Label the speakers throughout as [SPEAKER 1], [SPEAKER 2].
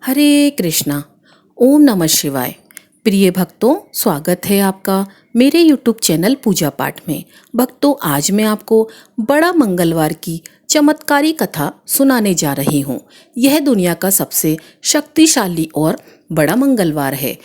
[SPEAKER 1] हरे कृष्णा। ओम नमः शिवाय। प्रिय भक्तों, स्वागत है आपका मेरे यूट्यूब चैनल पूजा पाठ में। भक्तों, आज मैं आपको बड़ा मंगलवार की चमत्कारी कथा सुनाने जा रही हूँ। यह दुनिया का सबसे शक्तिशाली और बड़ा मंगलवार है।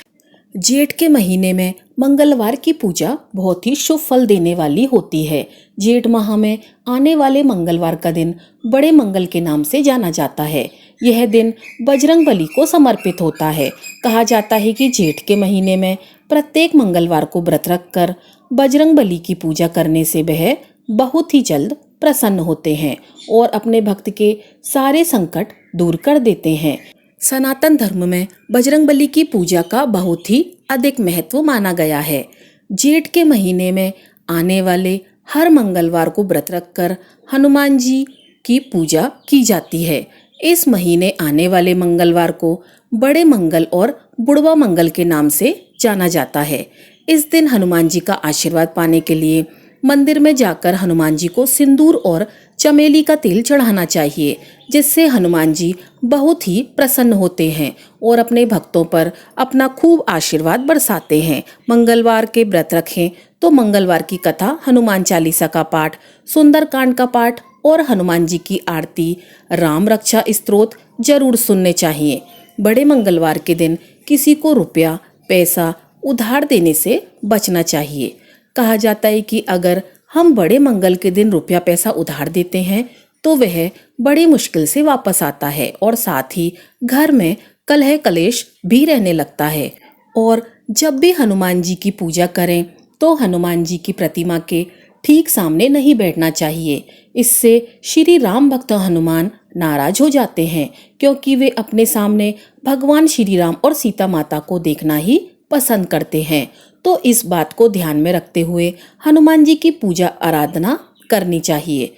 [SPEAKER 1] जेठ के महीने में मंगलवार की पूजा बहुत ही शुभ फल देने वाली होती है। जेठ माह में आने वाले मंगलवार का दिन बड़े मंगल के नाम से जाना जाता है। यह दिन बजरंग बली को समर्पित होता है। कहा जाता है कि जेठ के महीने में प्रत्येक मंगलवार को व्रत रखकर बजरंग बली की पूजा करने से वह बहुत ही जल्द प्रसन्न होते हैं और अपने भक्त के सारे संकट दूर कर देते हैं। सनातन धर्म में बजरंगबली की पूजा का बहुत ही अधिक महत्व माना गया है। जेठ के महीने में आने वाले हर मंगलवार को व्रत रखकर हनुमान जी की पूजा की जाती है। इस महीने आने वाले मंगलवार को बड़े मंगल और बुढ़वा मंगल के नाम से जाना जाता है। इस दिन हनुमान जी का आशीर्वाद पाने के लिए मंदिर में जाकर हनुमान जी को सिंदूर और चमेली का तेल चढ़ाना चाहिए, जिससे हनुमान जी बहुत ही प्रसन्न होते हैं और अपने भक्तों पर अपना खूब आशीर्वाद बरसाते हैं। मंगलवार के व्रत रखें तो मंगलवार की कथा, हनुमान चालीसा का पाठ, सुंदरकांड का पाठ और हनुमान जी की आरती, राम रक्षा स्तोत्र जरूर सुनने चाहिए। बड़े मंगलवार के दिन किसी को रुपया पैसा उधार देने से बचना चाहिए। कहा जाता है कि अगर हम बड़े मंगल के दिन रुपया पैसा उधार देते हैं तो वह बड़ी मुश्किल से वापस आता है और साथ ही घर में कलह कलेश भी रहने लगता है। और जब भी हनुमान जी की पूजा करें तो हनुमान जी की प्रतिमा के ठीक सामने नहीं बैठना चाहिए। इससे श्री राम भक्त हनुमान नाराज हो जाते हैं, क्योंकि वे अपने सामने भगवान श्री राम और सीता माता को देखना ही पसंद करते हैं। तो इस बात को ध्यान में रखते हुए हनुमान जी की पूजा आराधना करनी चाहिए।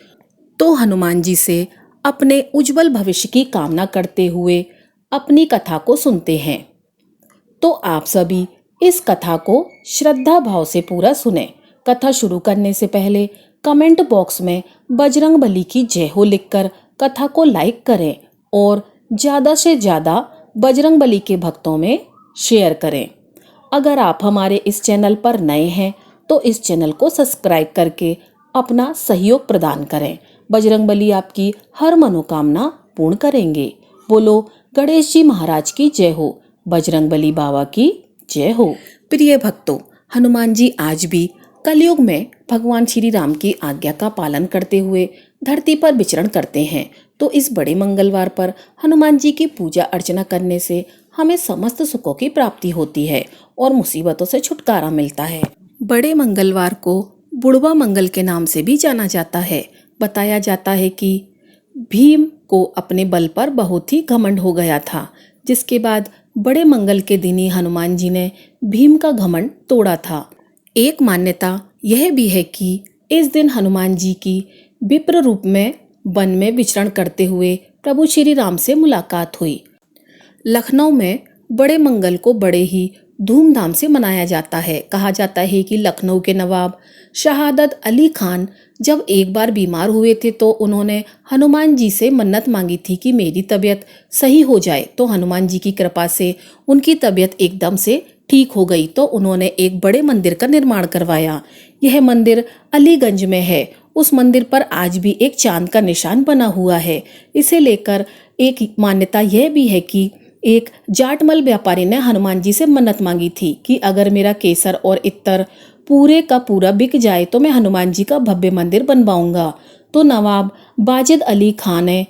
[SPEAKER 1] तो हनुमान जी से अपने उज्जवल भविष्य की कामना करते हुए अपनी कथा को सुनते हैं। तो आप सभी इस कथा को श्रद्धा भाव से पूरा सुने। कथा शुरू करने से पहले कमेंट बॉक्स में बजरंग बली की जय हो लिखकर कथा को लाइक करें और ज़्यादा से ज़्यादा बजरंग बली के भक्तों में शेयर करें। अगर आप हमारे इस चैनल पर नए हैं तो इस चैनल को सब्सक्राइब करके अपना सहयोग प्रदान करें। बजरंग बली आपकी हर मनोकामना पूर्ण करेंगे। बोलो गणेश जी महाराज की जय हो, बजरंग बली बाबा की जय हो। प्रिय भक्तों, हनुमान जी आज भी कलयुग में भगवान श्री राम की आज्ञा का पालन करते हुए धरती पर विचरण करते हैं। तो इस बड़े मंगलवार पर हनुमान जी की पूजा अर्चना करने से हमें समस्त सुखों की प्राप्ति होती है और मुसीबतों से छुटकारा मिलता है। बड़े मंगलवार को बुढ़वा मंगल के नाम से भी जाना जाता है। बताया जाता है कि भीम को अपने बल पर बहुत ही घमंड हो गया था, जिसके बाद बड़े मंगल के दिन ही हनुमान जी ने भीम का घमंड तोड़ा था। एक मान्यता यह भी है कि इस दिन हनुमान जी की विप्र रूप में वन में विचरण करते हुए प्रभु श्री राम से मुलाकात हुई। लखनऊ में बड़े मंगल को बड़े ही धूमधाम से मनाया जाता है। कहा जाता है कि लखनऊ के नवाब शहादत अली खान जब एक बार बीमार हुए थे तो उन्होंने हनुमान जी से मन्नत मांगी थी कि मेरी तबीयत सही हो जाए। तो हनुमान जी की कृपा से उनकी तबीयत एकदम से ठीक हो गई। तो उन्होंने एक बड़े मंदिर का निर्माण करवाया। यह मंदिर अलीगंज में है। उस मंदिर पर आज भी एक चांद का निशान बना हुआ है। इसे लेकर एक मान्यता यह भी है कि एक जाटमल व्यापारी ने हनुमान जी से मन्नत मांगी थी कि अगर मेरा केसर और इत्तर पूरे का पूरा बिक जाए तो मैं हनुमान जी का भव्य मंदिर बनवाऊंगा। तो नवाब बाजिद अली खान ने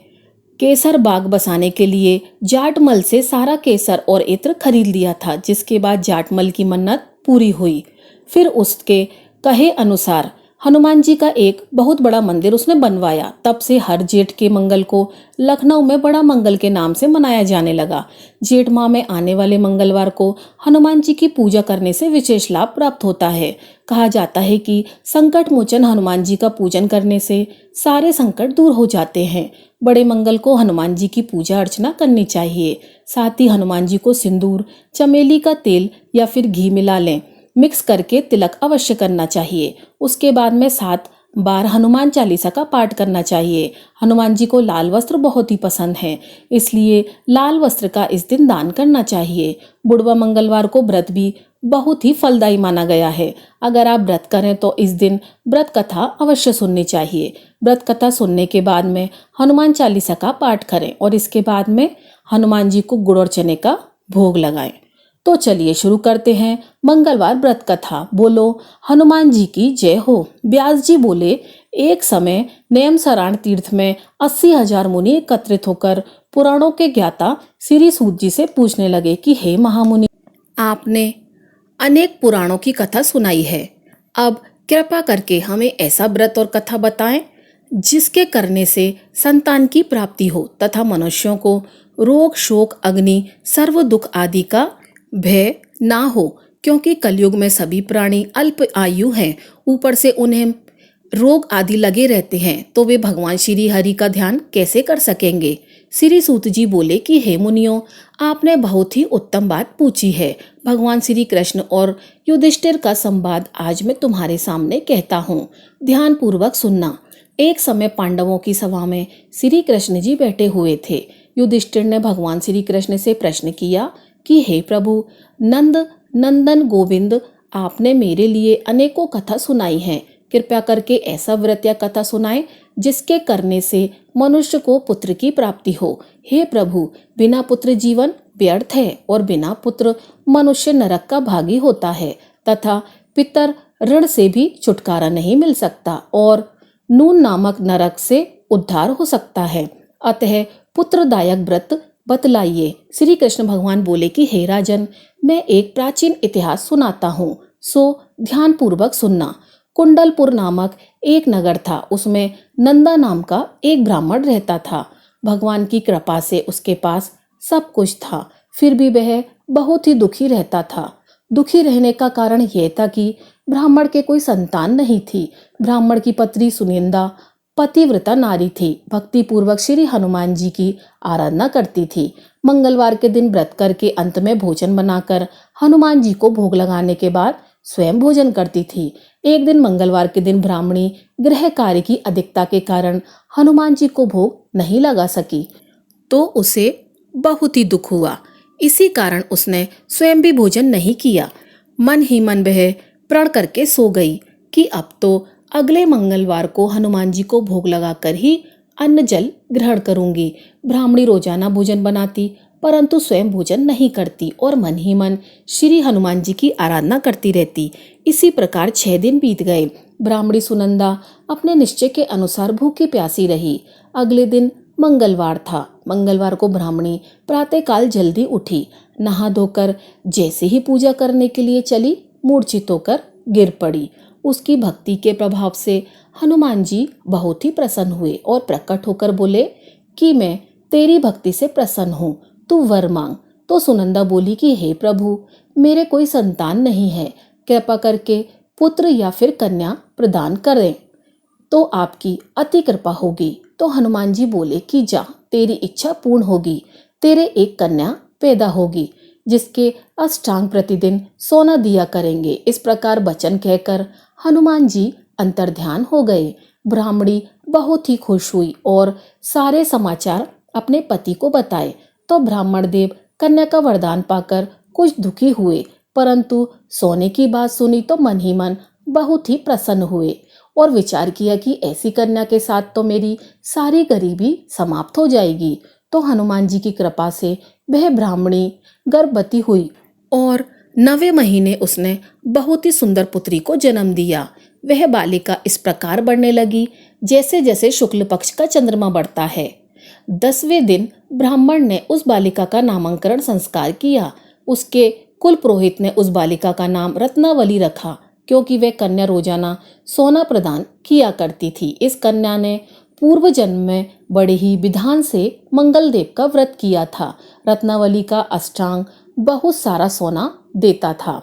[SPEAKER 1] केसर बाग बसाने के लिए जाटमल से सारा केसर और इत्र खरीद लिया था, जिसके बाद जाटमल की मन्नत पूरी हुई। फिर उसके कहे अनुसार हनुमान जी का एक बहुत बड़ा मंदिर उसने बनवाया। तब से हर जेठ के मंगल को लखनऊ में बड़ा मंगल के नाम से मनाया जाने लगा। जेठ माह में आने वाले मंगलवार को हनुमान जी की पूजा करने से विशेष लाभ प्राप्त होता है। कहा जाता है कि संकट मोचन हनुमान जी का पूजन करने से सारे संकट दूर हो जाते हैं। बड़े मंगल को हनुमान जी की पूजा अर्चना करनी चाहिए। साथ ही हनुमान जी को सिंदूर, चमेली का तेल या फिर घी मिला लें, मिक्स करके तिलक अवश्य करना चाहिए। उसके बाद में 7 बार हनुमान चालीसा का पाठ करना चाहिए। हनुमान जी को लाल वस्त्र बहुत ही पसंद है, इसलिए लाल वस्त्र का इस दिन दान करना चाहिए। बुढ़वा मंगलवार को व्रत भी बहुत ही फलदायी माना गया है। अगर आप व्रत करें तो इस दिन व्रत कथा अवश्य सुननी चाहिए। व्रत कथा सुनने के बाद में हनुमान चालीसा का पाठ करें और इसके बाद में हनुमान जी को गुड़ और चने का भोग लगाएं। तो चलिए शुरू करते हैं मंगलवार व्रत कथा। बोलो हनुमान जी की जय हो। व्यास जी बोले, एक समय नेमसराण तीर्थ में 80,000 मुनि एकत्रित होकर पुराणों के ज्ञाता श्री सूत जी से पूछने लगे कि हे महामुनि, आपने अनेक पुराणों की कथा सुनाई है, अब कृपा करके हमें ऐसा व्रत और कथा बताएं जिसके करने से संतान की प्राप्ति हो तथा मनुष्यों को रोग शोक अग्नि सर्व दुख आदि का भय ना हो, क्योंकि कलयुग में सभी प्राणी अल्प आयु हैं, ऊपर से उन्हें रोग आदि लगे रहते हैं, तो वे भगवान श्री हरि का ध्यान कैसे कर सकेंगे। श्री सूत जी बोले कि हे मुनियों, आपने बहुत ही उत्तम बात पूछी है। भगवान श्री कृष्ण और युधिष्ठिर का संवाद आज मैं तुम्हारे सामने कहता हूँ, ध्यान पूर्वक सुनना। एक समय पांडवों की सभा में श्री कृष्ण जी बैठे हुए थे। युधिष्ठिर ने भगवान श्री कृष्ण से प्रश्न किया कि हे प्रभु नंद नंदन गोविंद, आपने मेरे लिए अनेकों कथा सुनाई हैं, कृपया करके ऐसा व्रत या कथा सुनाएं जिसके करने से मनुष्य को पुत्र की प्राप्ति हो। हे प्रभु, बिना पुत्र जीवन व्यर्थ है और बिना पुत्र मनुष्य नरक का भागी होता है तथा पितर ऋण से भी छुटकारा नहीं मिल सकता और नून नामक नरक से उद्धार हो सकता है। अतः पुत्रदायक व्रत बतलाइए। श्री कृष्ण भगवान बोले कि हे राजन, मैं एक प्राचीन इतिहास सुनाता हूँ, सो ध्यान पूर्वक सुनना। कुंडलपुर नामक एक नगर था, उसमें नंदा नाम का एक ब्राह्मण रहता था। भगवान की कृपा से उसके पास सब कुछ था, फिर भी वह बहुत ही दुखी रहता था। दुखी रहने का कारण यह था कि ब्राह्मण के कोई संतान नहीं थी। ब्राह्मण की पत्नी सुनिंदा पतिव्रता नारी थी, भक्ति पूर्वक श्री हनुमान जी की आराधना करती थी। मंगलवार के दिन व्रत करके अंत में भोजन बनाकर हनुमान जी को भोग लगाने के बाद स्वयं भोजन करती थी। एक दिन मंगलवार के दिन ब्राह्मणी गृह कार्य की अधिकता के कारण हनुमान जी को भोग नहीं लगा सकी, तो उसे बहुत ही दुख हुआ। इसी कारण उसने स्वयं भी भोजन नहीं किया। मन ही मन वह प्रण करके सो गई कि अब तो अगले मंगलवार को हनुमान जी को भोग लगाकर ही अन्न जल ग्रहण करूंगी। ब्राह्मणी रोजाना भोजन बनाती, परंतु स्वयं भोजन नहीं करती और मन ही मन श्री हनुमान जी की आराधना करती रहती। इसी प्रकार 6 दिन बीत गए। ब्राह्मणी सुनंदा अपने निश्चय के अनुसार भूखी प्यासी रही। अगले दिन मंगलवार था। मंगलवार को ब्राह्मणी प्रातःकाल जल्दी उठी, नहा धोकर जैसे ही पूजा करने के लिए चली, मूर्छित होकर गिर पड़ी। उसकी भक्ति के प्रभाव से हनुमान जी बहुत ही प्रसन्न हुए और प्रकट होकर बोले कि मैं तेरी भक्ति से प्रसन्न हूँ, तू वर मांग। तो सुनंदा बोली कि हे प्रभु, मेरे कोई संतान नहीं है, कृपा करके पुत्र या फिर कन्या प्रदान करें तो आपकी अति कृपा होगी। तो हनुमान जी बोले कि जा, तेरी इच्छा पूर्ण होगी, तेरे एक कन्या पैदा होगी जिसके अष्टांग प्रतिदिन सोना दिया करेंगे। इस प्रकार वचन कहकर हनुमान जी अंतर्ध्यान हो गए। ब्राह्मणी बहुत ही खुश हुई और सारे समाचार अपने पति को बताए। तो ब्राह्मण देव कन्या का वरदान पाकर कुछ दुखी हुए, परंतु सोने की बात सुनी तो मन ही मन बहुत ही प्रसन्न हुए और विचार किया कि ऐसी कन्या के साथ तो मेरी सारी गरीबी समाप्त हो जाएगी। तो हनुमान जी की कृपा से वह ब्राह्मणी गर्भवती हुई और 9वें महीने उसने बहुत ही सुंदर पुत्री को जन्म दिया। वह बालिका इस प्रकार बढ़ने लगी जैसे जैसे शुक्ल पक्ष का चंद्रमा बढ़ता है। 10वें दिन ब्राह्मण ने उस बालिका का नामकरण संस्कार किया। उसके कुल पुरोहित ने उस बालिका का नाम रत्नावली रखा, क्योंकि वह कन्या रोजाना सोना प्रदान किया करती थी। इस कन्या ने पूर्व जन्म में बड़े ही विधान से मंगल देव का व्रत किया था। रत्नावली का अष्टांग बहुत सारा सोना देता था।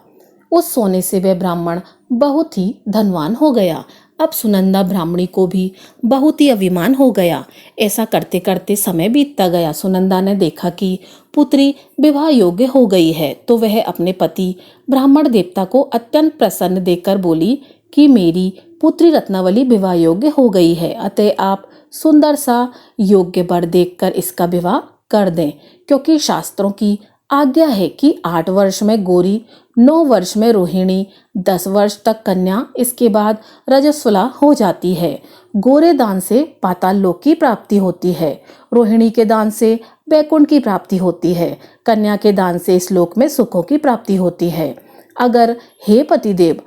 [SPEAKER 1] उस सोने से वह ब्राह्मण बहुत ही धनवान हो गया। अब सुनंदा ब्राह्मणी को भी बहुत ही अभिमान हो गया। ऐसा करते करते समय बीतता गया। सुनंदा ने देखा कि पुत्री विवाह योग्य हो गई है, तो वह अपने पति ब्राह्मण देवता को अत्यंत प्रसन्न देखकर बोली कि मेरी पुत्री रत्नावली विवाह योग्य हो गई है, अतः आप सुंदर सा योग्य वर देखकर इसका विवाह कर दें, क्योंकि शास्त्रों की आज्ञा है कि 8 वर्ष में गौरी, 9 वर्ष में रोहिणी, 10 वर्ष तक कन्या, इसके बाद रजस्वला हो जाती है। गोरे दान से पाताल लोक की प्राप्ति होती है, रोहिणी के दान से वैकुंठ की प्राप्ति होती है, कन्या के दान से इस लोक में सुखों की प्राप्ति होती है। अगर हे पतिदेव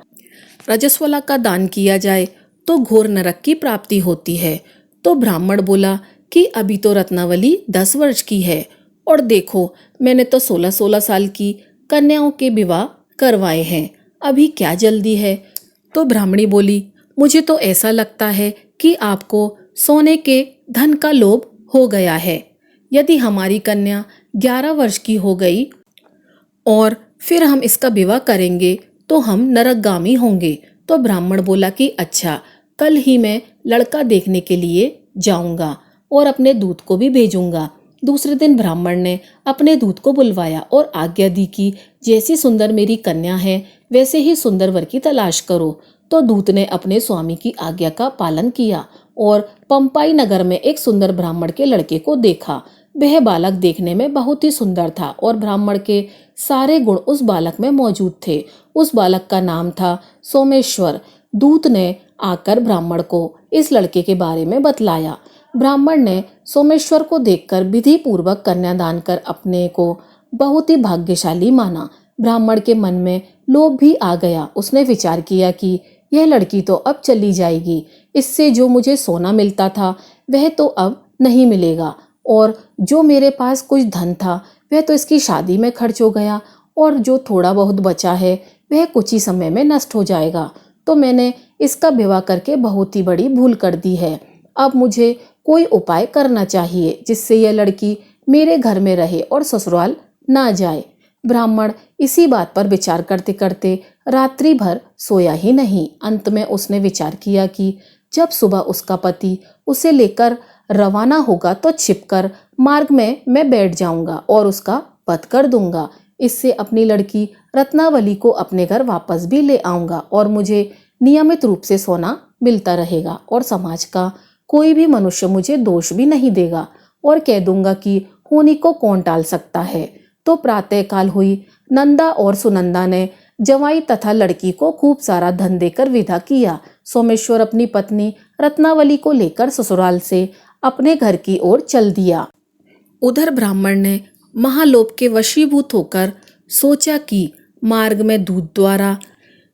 [SPEAKER 1] रजस्वला का दान किया जाए तो घोर नरक की प्राप्ति होती है। तो ब्राह्मण बोला कि अभी तो रत्नावली 10 वर्ष की है और देखो मैंने तो 16-16 साल की कन्याओं के विवाह करवाए हैं, अभी क्या जल्दी है। तो ब्राह्मणी बोली, मुझे तो ऐसा लगता है कि आपको सोने के धन का लोभ हो गया है। यदि हमारी कन्या 11 वर्ष की हो गई और फिर हम इसका विवाह करेंगे तो हम नरकगामी होंगे। तो ब्राह्मण बोला कि अच्छा, कल ही मैं लड़का देखने के लिए जाऊंगा और अपने दूत को भी भेजूंगा। दूसरे दिन ब्राह्मण ने अपने दूत को बुलवाया और आज्ञा दी कि जैसी सुंदर मेरी कन्या है वैसे ही सुंदर वर की तलाश करो। तो दूत ने अपने स्वामी की आज्ञा का पालन किया और पंपाई नगर में एक सुंदर ब्राह्मण के लड़के को देखा। वह बालक देखने में बहुत ही सुंदर था और ब्राह्मण के सारे गुण उस बालक में मौजूद थे। उस बालक का नाम था सोमेश्वर। दूत ने आकर ब्राह्मण को इस लड़के के बारे में बतलाया। ब्राह्मण ने सोमेश्वर को देखकर विधि पूर्वक कन्यादान कर अपने को बहुत ही भाग्यशाली माना। ब्राह्मण के मन में लोभ भी आ गया। उसने विचार किया कि यह लड़की तो अब चली जाएगी, इससे जो मुझे सोना मिलता था वह तो अब नहीं मिलेगा, और जो मेरे पास कुछ धन था वह तो इसकी शादी में खर्च हो गया, और जो थोड़ा बहुत बचा है वह कुछ ही समय में नष्ट हो जाएगा। तो मैंने इसका विवाह करके बहुत ही बड़ी भूल कर दी है। अब मुझे कोई उपाय करना चाहिए जिससे यह लड़की मेरे घर में रहे और ससुराल ना जाए। ब्राह्मण इसी बात पर विचार करते करते रात्रि भर सोया ही नहीं। अंत में उसने विचार किया कि जब सुबह उसका पति उसे लेकर रवाना होगा तो छिपकर मार्ग में मैं बैठ जाऊंगा और उसका वध कर दूंगा। इससे अपनी लड़की रत्नावली को अपने घर वापस भी ले आऊंगा और मुझे नियमित रूप से सोना मिलता रहेगा और समाज का कोई भी मनुष्य मुझे दोष भी नहीं देगा, और कह दूंगा कि होनी को कौन टाल सकता है। तो प्रातःकाल हुई। नंदा और सुनंदा ने जवाई तथा लड़की को खूब सारा धन देकर विदा किया। सोमेश्वर अपनी पत्नी रत्नावली को लेकर ससुराल से अपने घर की ओर चल दिया। उधर ब्राह्मण ने महालोभ के वशीभूत होकर सोचा कि मार्ग में दूध द्वारा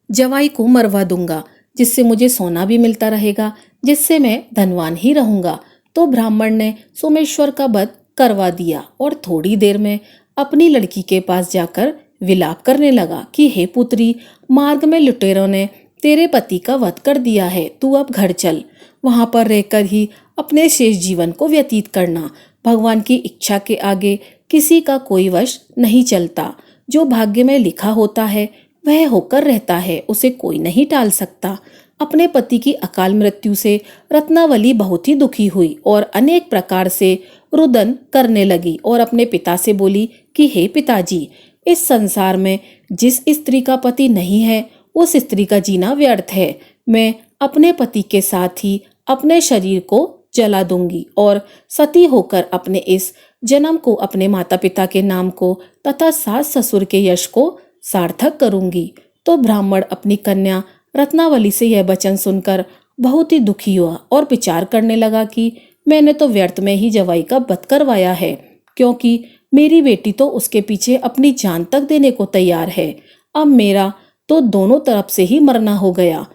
[SPEAKER 1] जवाई को मरवा दूंगा, जिससे मुझे सोना भी मिलता रहेगा, जिससे मैं धनवान ही रहूंगा। तो ब्राह्मण ने सोमेश्वर का वध करवा दिया और थोड़ी देर में अपनी लड़की के पास जाकर विलाप करने लगा कि हे पुत्री, मार्ग में लुटेरों ने तेरे पति का वध कर दिया है, तू अब घर चल, वहां पर रहकर ही अपने शेष जीवन को व्यतीत करना। भगवान की इच्छा के आगे किसी का कोई वश नहीं चलता। जो भाग्य में लिखा होता है वह होकर रहता है, उसे कोई नहीं टाल सकता। अपने पति की अकाल मृत्यु से रत्नावली बहुत ही दुखी हुई और अनेक प्रकार से रुदन करने लगी और अपने पिता से बोली कि हे पिताजी, इस संसार में जिस स्त्री का पति नहीं है उस स्त्री का जीना व्यर्थ है। मैं अपने पति के साथ ही अपने शरीर को जला दूंगी और सती होकर अपने इस जन्म को, अपने माता पिता के नाम को तथा सास ससुर के यश को सार्थक करूंगी। तो ब्राह्मण अपनी कन्या रत्नावली से यह वचन सुनकर बहुत ही दुखी हुआ और विचार करने लगा कि मैंने तो व्यर्थ में ही जवाई का वध करवाया है, क्योंकि मेरी बेटी तो उसके पीछे अपनी जान तक देने को तैयार है। अब मेरा तो दोनों तरफ से ही मरना हो गया।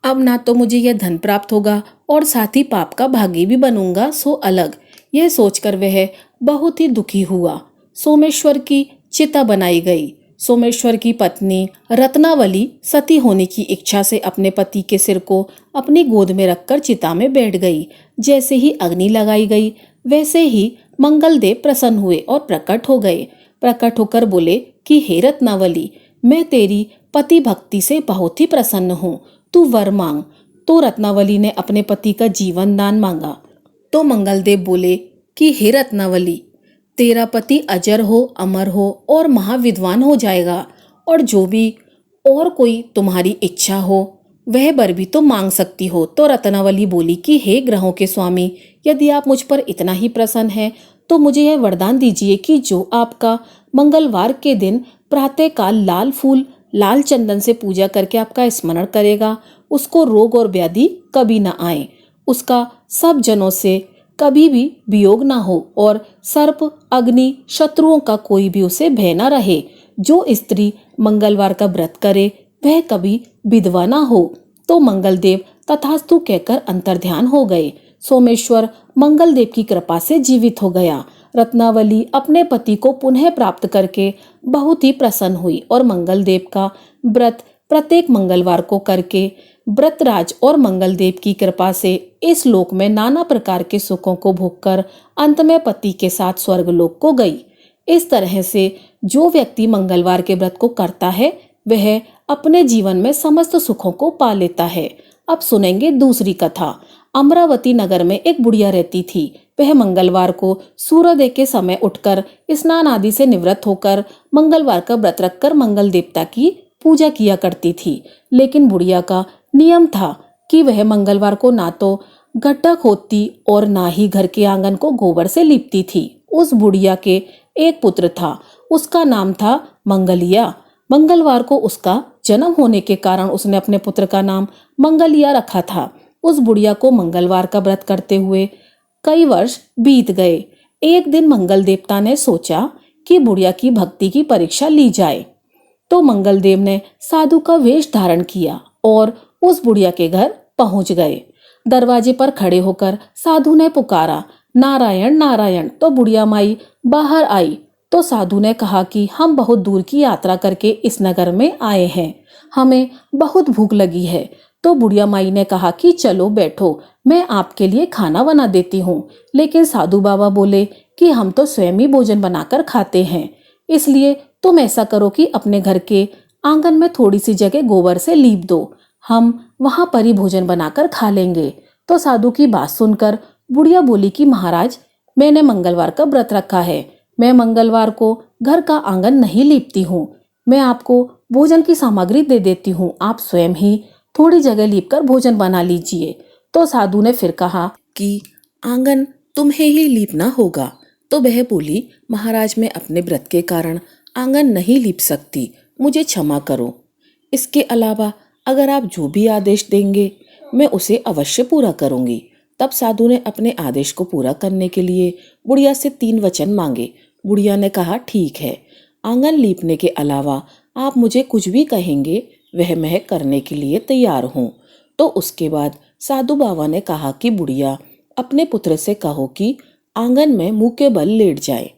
[SPEAKER 1] अब ना तो मुझे यह धन प्राप्त होगा और साथ ही पाप का भागी भी बनूंगा, सो अलग। यह सोचकर वह बहुत ही दुखी हुआ। सोमेश्वर की चिता बनाई गई। सोमेश्वर की पत्नी रत्नावली सती होने की इच्छा से अपने पति के सिर को अपनी गोद में रखकर चिता में बैठ गई। जैसे ही अग्नि लगाई गई वैसे ही मंगलदेव प्रसन्न हुए और प्रकट हो गए। प्रकट होकर बोले कि हे रत्नावली, मैं तेरी पति भक्ति से बहुत ही प्रसन्न हूँ, तू वर मांग। तो रत्नावली ने अपने पति का जीवन दान मांगा। तो मंगलदेव बोले कि हे रत्नावली, तेरा पति अजर हो, अमर हो और महाविद्वान हो जाएगा, और जो भी और कोई तुम्हारी इच्छा हो वह वर भी तो मांग सकती हो। तो रत्नावली बोली कि हे ग्रहों के स्वामी, यदि आप मुझ पर इतना ही प्रसन्न हैं तो मुझे यह वरदान दीजिए कि जो आपका मंगलवार के दिन प्रातःकाल लाल फूल लाल चंदन से पूजा करके आपका स्मरण करेगा, उसको रोग और व्याधि कभी न आए, उसका सब जनों से कभी भी वियोग ना हो और सर्प अग्नि शत्रुओं का कोई भी उसे भय न रहे। जो स्त्री मंगलवार का व्रत करे वह कभी विधवा ना हो। तो मंगलदेव तथास्तु कहकर अंतर्ध्यान हो गए। सोमेश्वर मंगलदेव की कृपा से जीवित हो गया। रत्नावली अपने पति को पुनः प्राप्त करके बहुत ही प्रसन्न हुई और मंगलदेव का व्रत प्रत्येक मंगलवार को करके व्रतराज और मंगलदेव की कृपा से इस लोक में नाना प्रकार के सुखों को भोगकर अंत में पति के साथ स्वर्गलोक को गई। इस तरह से जो व्यक्ति मंगलवार के व्रत को करता है वह अपने जीवन में समस्त सुखों को पा लेता है। अब सुनेंगे दूसरी कथा। अमरावती नगर में एक बुढ़िया रहती थी। वह मंगलवार को सूर्योदय के समय उठकर स्नान आदि से निवृत्त होकर मंगलवार का व्रत रखकर मंगल देवता की पूजा किया करती थी। लेकिन बुढ़िया का नियम था कि वह मंगलवार को ना तो गड्ढा खोदती और ना ही घर के आंगन को गोबर से लीपती थी। उस बुढ़िया के एक पुत्र था, उसका नाम था मंगलिया। मंगलवार को उसका जन्म होने के कारण उसने अपने पुत्र का नाम मंगलिया रखा था। उस बुढ़िया को मंगलवार का व्रत करते हुए कई वर्ष बीत गए। एक दिन मंगल देवता ने सोचा कि बुढ़िया की भक्ति की परीक्षा ली जाए। तो मंगलदेव ने साधु का वेश धारण किया और उस बुढ़िया के घर पहुंच गए। दरवाजे पर खड़े होकर साधु ने पुकारा, नारायण नारायण। तो बुढ़िया माई बाहर आई। तो साधु ने कहा कि हम बहुत दूर की यात्रा करके इस नगर में आए हैं, हमें बहुत भूख लगी है। तो बुढ़िया माई ने कहा कि चलो बैठो, मैं आपके लिए खाना बना देती हूँ। लेकिन साधु बाबा बोले कि हम तो स्वयं ही भोजन बनाकर खाते हैं, इसलिए तुम ऐसा करो कि अपने घर के आंगन में थोड़ी सी जगह गोबर से लीप दो, हम वहां पर ही भोजन बनाकर खा लेंगे। तो साधु की बात सुनकर बुढ़िया बोली कि महाराज, मैंने मंगलवार का व्रत रखा है, मैं मंगलवार को घर का आंगन नहीं लीपती हूँ, मैं आपको भोजन की सामग्री दे देती हूँ, आप स्वयं ही थोड़ी जगह लीप कर भोजन बना लीजिए। तो साधु ने फिर कहा कि आंगन तुम्हें ही लीपना होगा। तो वह बोली, महाराज मैं अपने व्रत के कारण आंगन नहीं लीप सकती, मुझे क्षमा करो। इसके अलावा अगर आप जो भी आदेश देंगे मैं उसे अवश्य पूरा करूंगी। तब साधु ने अपने आदेश को पूरा करने के लिए बुढ़िया से 3 वचन मांगे। बुढ़िया ने कहा ठीक है, आंगन लीपने के अलावा आप मुझे कुछ भी कहेंगे वह मैं करने के लिए तैयार हूँ। तो उसके बाद साधु बाबा ने कहा कि बुढ़िया अपने पुत्र से कहो कि आंगन में मुंह के बल लेट जाए,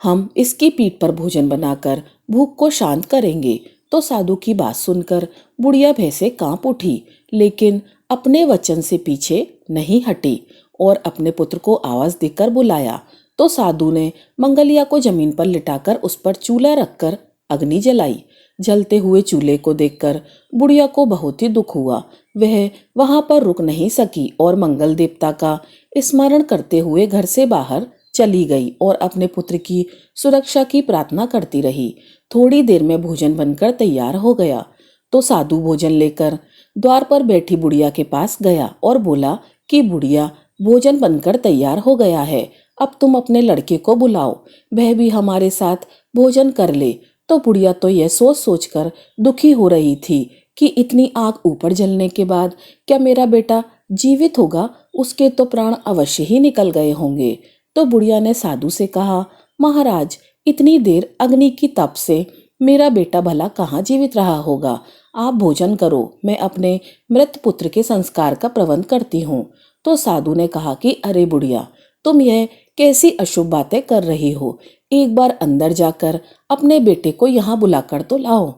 [SPEAKER 1] हम इसकी पीठ पर भोजन बनाकर भूख को शांत करेंगे। तो साधु की बात सुनकर बुढ़िया भय से कांप उठी, लेकिन अपने वचन से पीछे नहीं हटी और अपने पुत्र को आवाज देकर बुलाया। तो साधु ने मंगलिया को जमीन पर लिटाकर उस पर चूल्हा रखकर अग्नि जलाई। जलते हुए चूल्हे को देखकर बुढ़िया को बहुत ही दुख हुआ। वह वहां पर रुक नहीं सकी और मंगल देवता का स्मरण करते हुए घर से बाहर चली गई और अपने पुत्र की सुरक्षा की प्रार्थना करती रही। थोड़ी देर में भोजन बनकर तैयार हो गया। तो साधु भोजन लेकर द्वार पर बैठी बुढ़िया के पास गया और बोला कि बुढ़िया, भोजन बनकर तैयार हो गया है, अब तुम अपने लड़के को बुलाओ, वह भी हमारे साथ भोजन कर ले। तो बुढ़िया तो यह सोच सोचकर दुखी हो रही थी कि इतनी आग ऊपर जलने के बाद क्या मेरा बेटा जीवित होगा, उसके तो प्राण अवश्य ही निकल गए होंगे। तो बुढ़िया ने साधु से कहा, महाराज इतनी देर अग्नि की तप से मेरा बेटा भला कहाँ जीवित रहा होगा, आप भोजन करो, मैं अपने मृत पुत्र के संस्कार का प्रबंध करती हूँ। तो साधु ने कहा कि अरे बुढ़िया, तुम यह कैसी अशुभ बातें कर रही हो, एक बार अंदर जाकर अपने बेटे को यहाँ बुलाकर तो लाओ।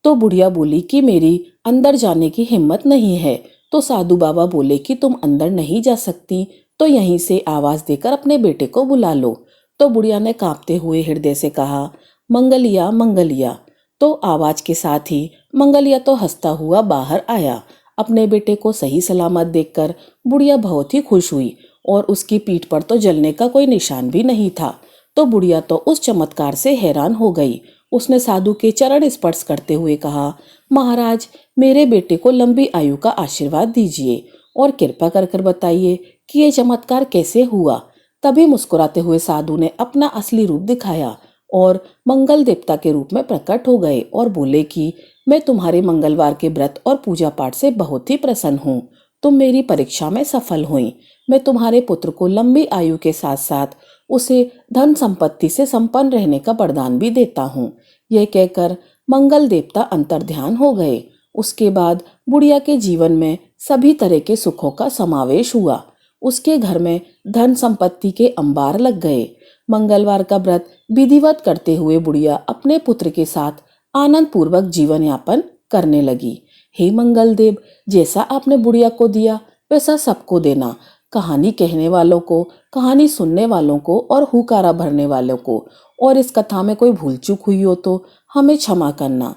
[SPEAKER 1] तो बुढ़िया बोली कि मेरी अंदर जाने की हिम्मत नहीं है। तो साधु बाबा बोले कि तुम अंदर नहीं जा सकती तो यहीं से आवाज देकर अपने बेटे को बुला लो। तो बुढ़िया ने कांपते हुए हृदय से कहा, मंगलिया मंगलिया। तो आवाज के साथ ही मंगलिया तो हंसता हुआ बाहर आया। अपने बेटे को सही सलामत देखकर बुढ़िया बहुत ही खुश हुई और उसकी पीठ पर तो जलने का कोई निशान भी नहीं था। तो बुढ़िया तो उस चमत्कार से हैरान हो गई उसने साधु के चरण स्पर्श करते हुए कहा, महाराज, मेरे बेटे को लंबी आयु का आशीर्वाद दीजिए और कृपा कर कर बताइए कि ये चमत्कार कैसे हुआ। तभी मुस्कुराते हुए साधु ने अपना असली रूप दिखाया और मंगल देवता के रूप में प्रकट हो गए और बोले कि मैं तुम्हारे मंगलवार के व्रत और पूजा पाठ से बहुत ही प्रसन्न हूँ। तुम मेरी परीक्षा में सफल हुई। मैं तुम्हारे पुत्र को लंबी आयु के साथ साथ उसे धन संपत्ति से संपन्न रहने का वरदान भी देता हूँ। यह कहकर मंगल देवता अंतर्ध्यान हो गए। उसके बाद बुढ़िया के जीवन में सभी तरह के सुखों का समावेश हुआ। उसके घर में धन संपत्ति के अंबार लग गए। मंगलवार का व्रत विधिवत करते हुए बुढ़िया अपने पुत्र के साथ आनंद पूर्वक जीवन यापन करने लगी। हे मंगल देव, जैसा आपने बुढ़िया को दिया वैसा सबको देना। कहानी कहने वालों को, कहानी सुनने वालों को और हुकारा भरने वालों को, और इस कथा में कोई भूल चूक हुई हो तो हमें क्षमा करना।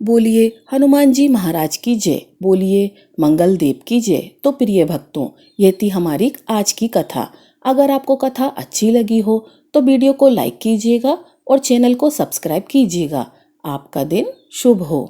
[SPEAKER 1] बोलिए हनुमान जी महाराज की जय, बोलिए मंगल देव की जय। तो प्रिय भक्तों, ये थी हमारी आज की कथा। अगर आपको कथा अच्छी लगी हो तो वीडियो को लाइक कीजिएगा और चैनल को सब्सक्राइब कीजिएगा। आपका दिन शुभ हो।